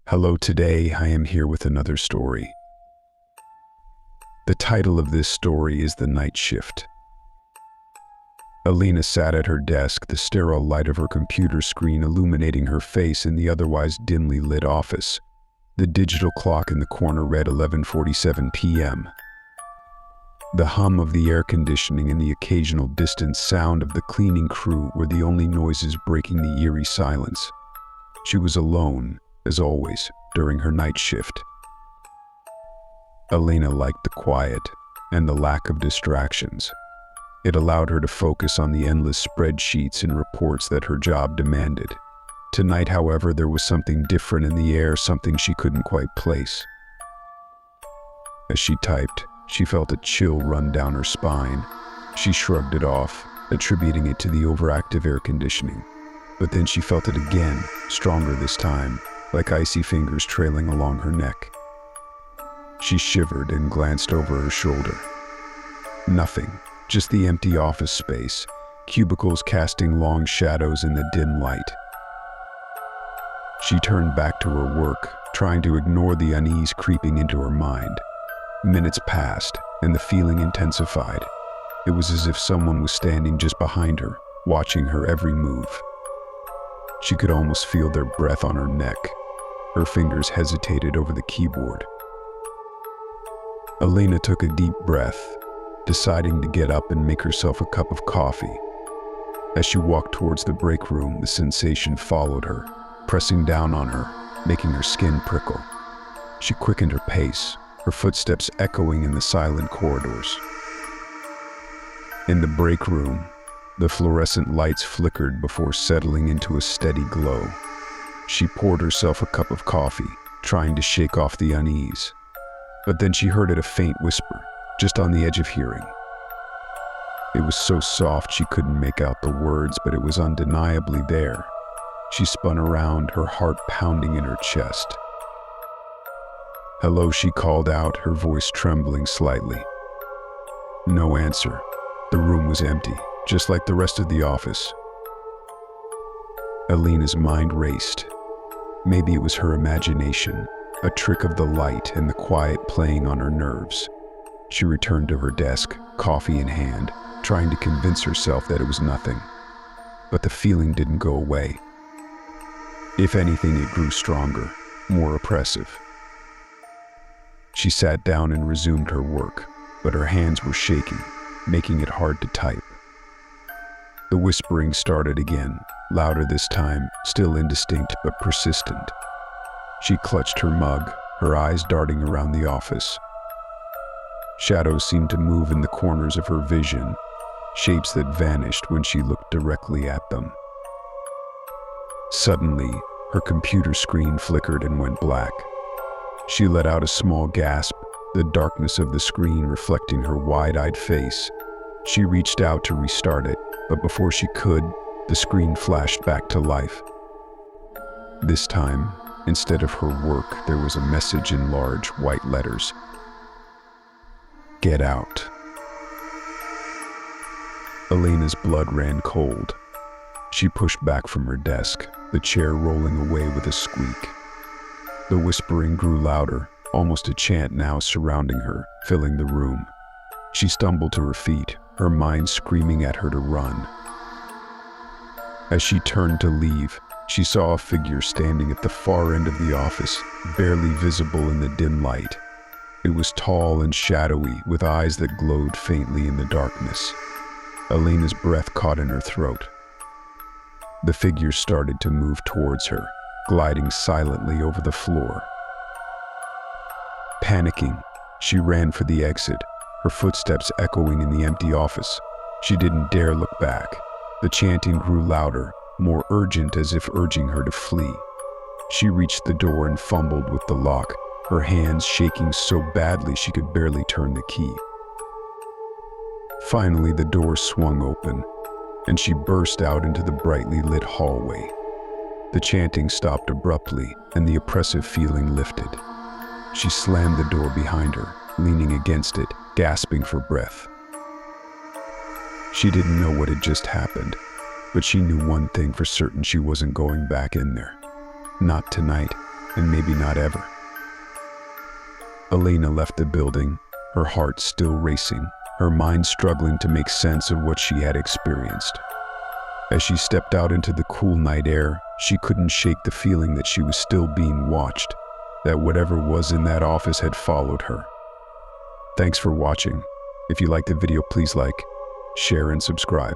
Hello, today I am here with another story. The title of this story is The Night Shift. Elena sat at her desk, the sterile light of her computer screen illuminating her face in the otherwise dimly lit office. The digital clock in the corner read 11:47 p.m. The hum of the air conditioning and the occasional distant sound of the cleaning crew were the only noises breaking the eerie silence. She was alone, as always, during her night shift. Elena liked the quiet and the lack of distractions. It allowed her to focus on the endless spreadsheets and reports that her job demanded. Tonight, however, there was something different in the air, something she couldn't quite place. As she typed, she felt a chill run down her spine. She shrugged it off, attributing it to the overactive air conditioning. But then she felt it again, stronger this time, like icy fingers trailing along her neck. She shivered and glanced over her shoulder. Nothing, just the empty office space, cubicles casting long shadows in the dim light. She turned back to her work, trying to ignore the unease creeping into her mind. Minutes passed, and the feeling intensified. It was as if someone was standing just behind her, watching her every move. She could almost feel their breath on her neck. Her fingers hesitated over the keyboard. Elena took a deep breath, deciding to get up and make herself a cup of coffee. As she walked towards the break room, the sensation followed her, pressing down on her, making her skin prickle. She quickened her pace, her footsteps echoing in the silent corridors. In the break room, the fluorescent lights flickered before settling into a steady glow. She poured herself a cup of coffee, trying to shake off the unease. But then she heard a faint whisper, just on the edge of hearing. It was so soft she couldn't make out the words, but it was undeniably there. She spun around, her heart pounding in her chest. "Hello," she called out, her voice trembling slightly. No answer. The room was empty, just like the rest of the office. Elena's mind raced. Maybe it was her imagination, a trick of the light and the quiet playing on her nerves. She returned to her desk, coffee in hand, trying to convince herself that it was nothing. But the feeling didn't go away. If anything, it grew stronger, more oppressive. She sat down and resumed her work, but her hands were shaking, making it hard to type. The whispering started again, louder this time, still indistinct but persistent. She clutched her mug, her eyes darting around the office. Shadows seemed to move in the corners of her vision, shapes that vanished when she looked directly at them. Suddenly, her computer screen flickered and went black. She let out a small gasp, the darkness of the screen reflecting her wide-eyed face. She reached out to restart it, but before she could, the screen flashed back to life. This time, instead of her work, there was a message in large white letters. "Get out." Elena's blood ran cold. She pushed back from her desk, the chair rolling away with a squeak. The whispering grew louder, almost a chant now surrounding her, filling the room. She stumbled to her feet, her mind screaming at her to run. As she turned to leave, she saw a figure standing at the far end of the office, barely visible in the dim light. It was tall and shadowy, with eyes that glowed faintly in the darkness. Elena's breath caught in her throat. The figure started to move towards her, gliding silently over the floor. Panicking, she ran for the exit, her footsteps echoing in the empty office. She didn't dare look back. The chanting grew louder, more urgent, as if urging her to flee. She reached the door and fumbled with the lock, her hands shaking so badly she could barely turn the key. Finally, the door swung open, and she burst out into the brightly lit hallway. The chanting stopped abruptly, and the oppressive feeling lifted. She slammed the door behind her, leaning against it, gasping for breath. She didn't know what had just happened, but she knew one thing for certain: she wasn't going back in there. Not tonight. and maybe not ever. Elena left the building, her heart still racing, her mind struggling to make sense of what she had experienced. As she stepped out into the cool night air, she couldn't shake the feeling that she was still being watched, that whatever was in that office had followed her. Thanks for watching. If you liked the video, please like, share, and subscribe.